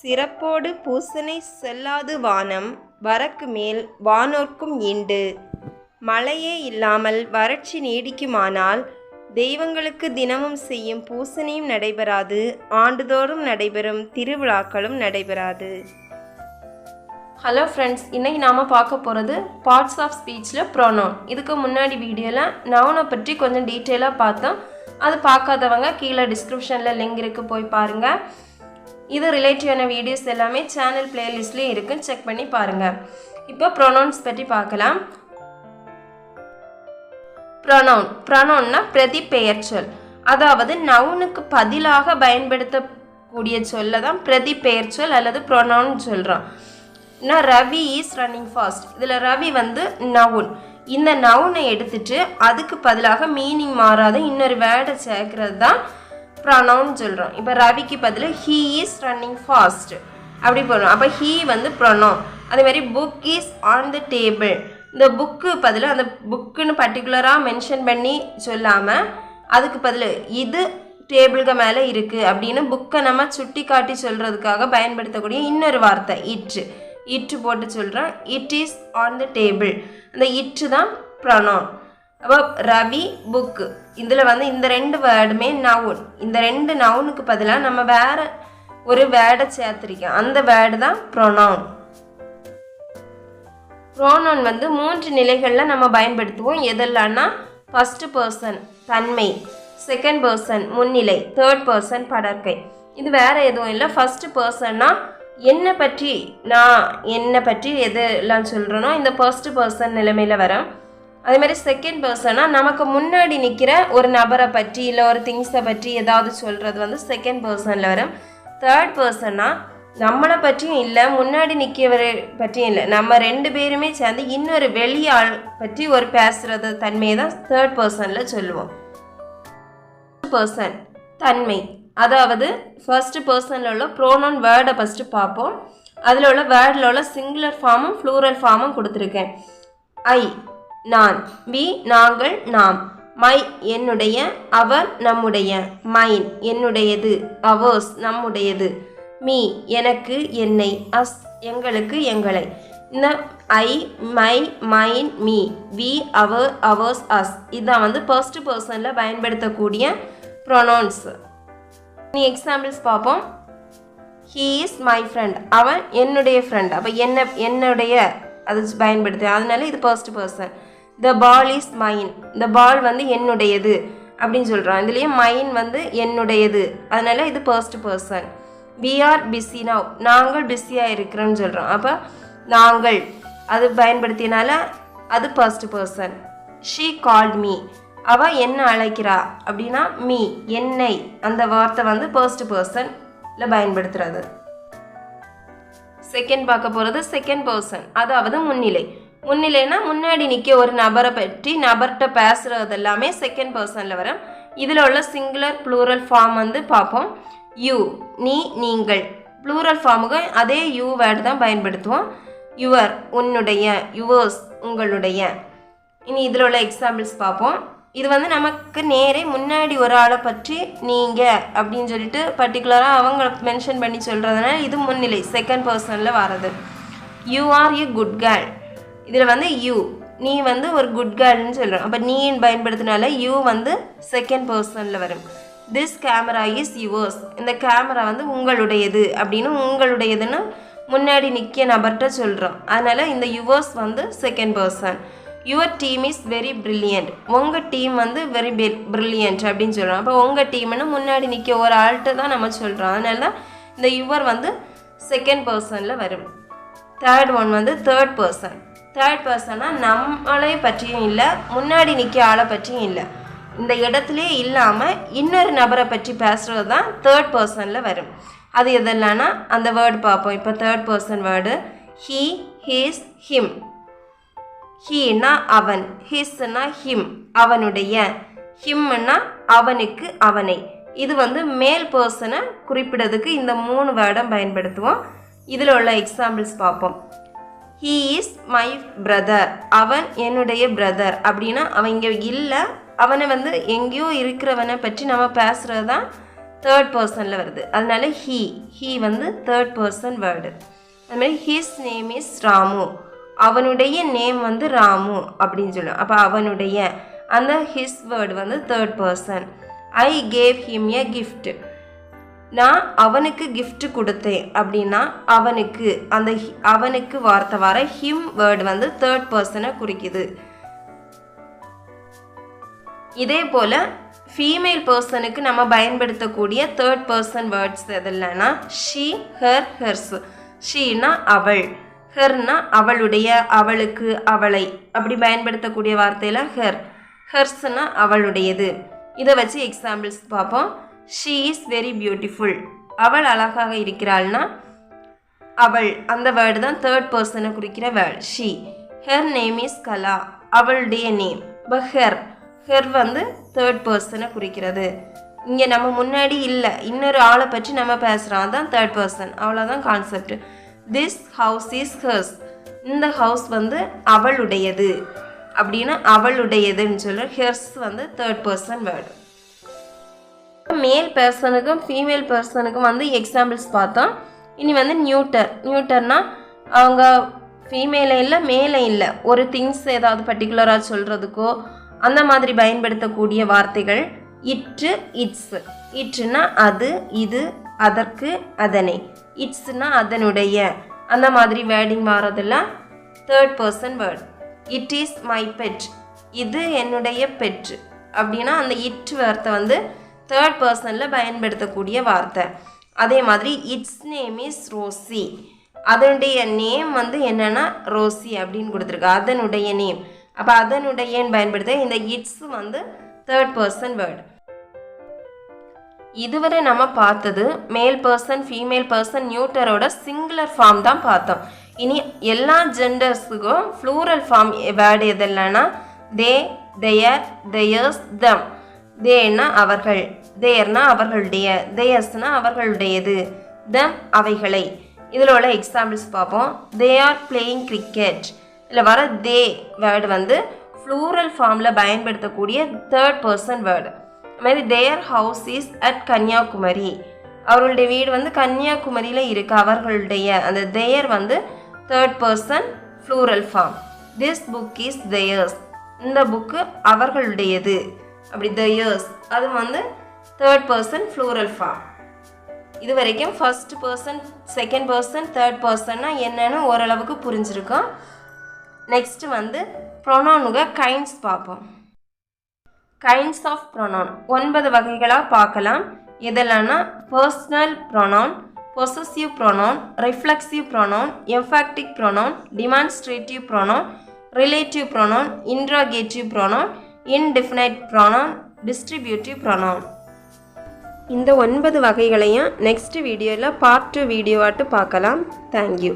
சிறப்போடு பூசனை செல்லாது வானம் வரக்கு மேல் வானோர்க்கும் ஈண்டு. மழையே இல்லாமல் வறட்சி நீடிக்குமானால் தெய்வங்களுக்கு தினமும் செய்யும் பூசனையும் நடைபெறாது, ஆண்டுதோறும் நடைபெறும் திருவிழாக்களும் நடைபெறாது. ஹலோ ஃப்ரெண்ட்ஸ், இன்றைக்கி நாம் பார்க்க போகிறது பார்ட்ஸ் ஆஃப் ஸ்பீச்சில் ப்ரோனவுன். இதுக்கு முன்னாடி வீடியோவில் நவுனை பற்றி கொஞ்சம் டீட்டெயிலாக பார்த்தோம். அது பார்க்காதவங்க கீழே டிஸ்கிரிப்ஷனில் லிங்க் இருக்குது, போய் பாருங்கள். இது ரிலேட்டிவான வீடியோஸ் எல்லாமே சேனல் பிளேலிஸ்ட்லேயும் இருக்குது, செக் பண்ணி பாருங்கள். இப்போ ப்ரோனவுன்ஸ் பற்றி பார்க்கலாம். ப்ரோனவுன்னா பிரதி பெயர் சொல், அதாவது நவுனுக்கு பதிலாக பயன்படுத்தக்கூடிய சொல்ல தான் பிரதி பெயர் சொல் அல்லது ப்ரோனவுன் சொல்கிறோம். ரவி இஸ் ரன்னிங் ஃபாஸ்ட், இதில் ரவி நவுன். இந்த நவுனை எடுத்துட்டு அதுக்கு பதிலாக மீனிங் மாறாத இன்னொரு வேர்டை சேர்க்கறது தான் ப்ரோனவுன் சொல்கிறோம். இப்போ ரவிக்கு பதில் ஹீ இஸ் ரன்னிங் ஃபாஸ்ட் அப்படி போடுறோம். அப்போ ஹீ ப்ரோனவுன். அதேமாதிரி book is on the table, இந்த புக்கு பதில் அந்த புக்குன்னு பர்டிகுலராக மென்ஷன் பண்ணி சொல்லாமல் அதுக்கு பதில் இது டேபிளுக்கு மேலே இருக்குது அப்படின்னு புக்கை நம்ம சுட்டி காட்டி சொல்கிறதுக்காக பயன்படுத்தக்கூடிய இன்னொரு வார்த்தை இட்டு போட்டு சொல்கிறோம். It is on the table, அந்த இட்டு தான் ப்ரோனவுன். அப்போ ரவி புக்கு, இதில் இந்த ரெண்டு வேர்டுமே நவுன். இந்த ரெண்டு நவுனுக்கு பதிலாக நம்ம வேறு ஒரு வேர்டை சேர்த்துருக்கோம், அந்த வேர்டு தான் ப்ரோனவுன். ப்ரோனவுன் 3 நிலைகளில் நம்ம பயன்படுத்துவோம். எதெல்லாம்னா ஃபர்ஸ்ட் பர்சன் தன்மை, செகண்ட் பர்சன் முன்னிலை, தேர்ட் பர்சன் படற்கை. இது வேறு எதுவும் இல்லை. ஃபர்ஸ்ட் பர்சன்னா என்னை பற்றி எதெல்லாம் சொல்கிறோன்னா இந்த ஃபர்ஸ்ட் பர்சன் நிலைமையில் வரோம். அதேமாதிரி செகண்ட் பர்சனா நமக்கு முன்னாடி நிற்கிற ஒரு நபரை பற்றி இல்லை ஒரு திங்ஸை பற்றி ஏதாவது சொல்கிறது செகண்ட் பர்சனில் வரும். தேர்ட் பர்சனா நம்மளை பற்றியும் இல்லை, முன்னாடி நிற்கிறவரை பற்றியும் இல்லை, நம்ம ரெண்டு பேருமே சேர்ந்து இன்னொரு வெளியாள் பற்றி ஒரு பேசுகிறது தன்மையை தான் தேர்ட் பர்சனில் சொல்லுவோம். பர்சன் தன்மை, அதாவது ஃபர்ஸ்ட் பர்சனில் உள்ள ப்ரோனவுன் வேர்டை ஃபஸ்ட்டு பார்ப்போம். அதில் உள்ள வேர்டில் உள்ள சிங்குலர் ஃபார்மும் ப்ளூரல் ஃபார்மும் கொடுத்துருக்கேன். ஐ நான், வி நாங்கள் நாம், மை என்னுடைய, அவர் நம்முடைய, மைன் என்னுடையது, அவர்ஸ் நம்முடையது, மீ எனக்கு என்னை, அஸ் எங்களுக்கு எங்களை. இந்த I my mine me, we our ours us இதான் ஃபர்ஸ்ட் பர்சனில் பயன்படுத்தக்கூடிய ப்ரோனவுன்ஸ். நீ எக்ஸாம்பிள்ஸ் பார்ப்போம். ஹீ இஸ் மை ஃப்ரெண்ட், அவன் என்னுடைய ஃப்ரெண்ட். அப்போ என்னுடைய அது பயன்படுத்து, அதனால இது first person. The ball is mine, இந்த பால் என்னுடையது அப்படின்னு சொல்கிறோம். இதுலேயே மைன் என்னுடையது, அதனால இது first person. We are busy now, நாங்கள் பிஸியாக இருக்கிறோன்னு சொல்கிறோம். அப்போ நாங்கள் அது பயன்படுத்தினால அது first person. She called me, அவள் என்ன அழைக்கிறா அப்படின்னா மீ என்னை, அந்த வார்த்தை ஃபர்ஸ்ட் பர்சனில் பயன்படுத்துறது. செகண்ட் பார்க்க போகிறது செகண்ட் பர்சன், அதாவது முன்னிலை. முன்னிலைனா முன்னாடி நிற்க ஒரு நபரை பற்றி நபர்கிட்ட பேசுகிறது எல்லாமே செகண்ட் பர்சனில் வரும். இதில் உள்ள சிங்குலர் ப்ளூரல் ஃபார்ம் பார்ப்போம். யூ நீ நீங்கள், ப்ளூரல் ஃபார்முக்கு அதே யூ வேர்டு தான் பயன்படுத்துவோம். யுவர் உன்னுடைய, யுவர்ஸ் உங்களுடைய. இனி இதில் உள்ள எக்ஸாம்பிள்ஸ் பார்ப்போம். இது நமக்கு நேரே முன்னாடி ஒரு ஆளை பற்றி நீங்கள் அப்படின்னு சொல்லிட்டு பர்டிகுலராக அவங்க மென்ஷன் பண்ணி சொல்கிறதுனால இது முன்னிலை செகண்ட் பர்சனில் வர்றது. You are a good girl, இதில் யூ நீ ஒரு குட் கேர்ள்னு சொல்கிறோம். அப்போ நீன்னு பயன்படுத்தினால யூ செகண்ட் பர்சனில் வரும். திஸ் கேமரா இஸ் யுவர்ஸ், இந்த கேமரா உங்களுடையது அப்படின்னு உங்களுடையதுன்னு முன்னாடி நிற்க நபர்கிட்ட சொல்கிறோம். அதனால் இந்த yours second person. Your team is very brilliant, உங்கள் டீம் வெரி பிரில்லியன்ட் அப்படின்னு சொல்கிறோம். அப்போ உங்கள் டீம்னு முன்னாடி நிற்க ஒரு ஆள்கிட்ட தான் நம்ம சொல்கிறோம். அதனால தான் இந்த யுவர் செகண்ட் பர்சனில் வரும். Third one third person. Third பர்சனாக நம்மளை பற்றியும் இல்லை, முன்னாடி நிற்க ஆளை பற்றியும் இல்லை, இந்த இடத்துலே இல்லாமல் இன்னொரு நபரை பற்றி பேசுகிறது தான் தேர்ட் பர்சனில் வரும். அது எதெல்லாம்னா அந்த வேர்டு பார்ப்போம். இப்போ third person word he, his, him. Heena அவன், ஹிஸ்னா ஹிம் அவனுடைய, ஹிம்னா அவனுக்கு அவனை. இது மேல் பர்சனை குறிப்பிடறதுக்கு இந்த 3 வேர்டை பயன்படுத்துவோம். இதில் உள்ள எக்ஸாம்பிள்ஸ் பார்ப்போம். ஹீ இஸ் மை பிரதர், அவன் என்னுடைய பிரதர் அப்படின்னா அவன் இங்கே இல்லை, அவனை எங்கேயோ இருக்கிறவனை பற்றி நம்ம பேசுகிறது தான் தேர்ட் பர்சனில் வருது. அதனால ஹீ வந்து தேர்ட் பர்சன் வேர்டு. அதுமாதிரி ஹிஸ் நேம் இஸ் ராமு, அவனுடைய நேம் வந்து ராமு அப்படின்னு சொல்லுவோம். அப்போ அவனுடைய அந்த ஹிஸ் வேர்டு வந்து third person. I gave him a gift, நான் அவனுக்கு கிஃப்ட் கொடுத்தேன் அப்படின்னா அவனுக்கு அந்த அவனுக்கு வார்த்தை வர ஹிம் வேர்டு வந்து தேர்ட் பர்சனை குறிக்குது. இதே போல் ஃபீமேல் பர்சனுக்கு நம்ம பயன்படுத்தக்கூடிய தேர்ட் பர்சன் வேர்ட்ஸ் எதுலன்னா ஷீ, ஹர், ஹெர்ஸ். ஷீனா அவள், ஹெர்னா அவளுடைய, அவளுக்கு, அவளை அப்படி பயன்படுத்தக்கூடிய வார்த்தையில் ஹெர். ஹெர்ஸ்னா அவளுடையது. இதை வச்சு எக்ஸாம்பிள்ஸ் பார்ப்போம். ஷீ இஸ் வெரி பியூட்டிஃபுல், அவள் அழகாக இருக்கிறாள்னா அவள் அந்த வேர்டு தான் தேர்ட் பர்சனை குறிக்கிற word she. Her name is Kala, அவளுடைய நேம். இப்போ ஹெர் வந்து தேர்ட் பர்சனை குறிக்கிறது. இங்கே நம்ம முன்னாடி இல்லை, இன்னொரு ஆளை பற்றி நம்ம பேசுகிறோம், அதுதான் தேர்ட் பர்சன். அவ்வளோதான் concept. This house is hers, இந்த ஹவுஸ் வந்து அவளுடையது அப்படின்னா அவளுடையதுன்னு சொல்ல ஹெர்ஸ் வந்து தேர்ட் பர்சன் வேர்டு. மேல் பர்சனுக்கும் ஃபீமேல் பர்சனுக்கும் வந்து எக்ஸாம்பிள்ஸ் பார்த்தோம். இனி வந்து நியூட்டர்னா அவங்க ஃபீமேலே இல்லை மேலே இல்லை, ஒரு திங்ஸ் ஏதாவது பர்டிகுலராக சொல்கிறதுக்கோ அந்த மாதிரி பயன்படுத்தக்கூடிய வார்த்தைகள் இட்டு, இட்ஸ். இட்டுனா அது, இது, அதற்கு, அதனை. இட்ஸ்னா அதனுடைய, அந்த மாதிரி வேர்டிங் மாறதெல்லாம் third person word. It is my bed, இது என்னுடைய பெட் அப்படின்னா அந்த இட் வார்த்தை வந்து தேர்ட் பர்சனில் பயன்படுத்தக்கூடிய வார்த்தை. அதே மாதிரி இட்ஸ் நேம் இஸ் ரோசி, அதனுடைய நேம் வந்து என்னென்னா ரோசி அப்படின்னு கொடுத்துருக்கு, அதனுடைய நேம். அப்போ அதனுடையன்னு பயன்படுத்த இந்த இட்ஸ் வந்து தேர்ட் பர்சன் வேர்டு. இதுவரை நம்ம பார்த்தது மேல் பர்சன், ஃபீமேல் பர்சன், நியூட்டரோட சிங்குலர் ஃபார்ம் தான் பார்த்தோம். இனி எல்லா ஜெண்டர்ஸுக்கும் ப்ளூரல் ஃபார்ம் வேர்டு எதெல்லாம்னா தே, தேயர், தேயர்ஸ், தம். தேனா அவர்கள், தேர்னா அவர்களுடைய, தேயர்ஸ்னா அவர்களுடையது, தம் அவைகளை. இதில் உள்ள எக்ஸாம்பிள்ஸ் பார்ப்போம். தே ஆர் பிளேயிங் கிரிக்கெட், இதில் வர தே வேர்டு வந்து ப்ளூரல் ஃபார்மில் பயன்படுத்தக்கூடிய தேர்ட் பர்சன் வேர்டு. அதுமாதிரி their house is at Kanniyakumari, அவர்களுடைய வீடு வந்து கன்னியாகுமரியில் இருக்குது, அவர்களுடைய. அந்த தேயர் வந்து third person plural form. This book is theirs, இந்த புக்கு அவர்களுடையது. அப்படி தேயர்ஸ் அது வந்து தேர்ட் பர்சன் ப்ளூரல் ஃபார்ம். இது வரைக்கும் first person, second person, third பர்சன்னா என்னன்னு ஓரளவுக்கு புரிஞ்சிருக்கோம். நெக்ஸ்ட் வந்து ப்ரொனவுனுங்க கைண்ட்ஸ் பார்ப்போம். கைண்ட்ஸ் ஆஃப் ப்ரொனவுன் 9 வகைகளாக பார்க்கலாம். இதெல்லாம்னா personal pronoun, possessive pronoun, reflexive pronoun, emphatic pronoun, demonstrative pronoun, relative pronoun, interrogative pronoun, indefinite pronoun, distributive pronoun. இந்த 9 வகைகளையும் நெக்ஸ்ட் வீடியோவில் பார்ட் 2 வீடியோவாட்டு பார்க்கலாம். தேங்க்யூ.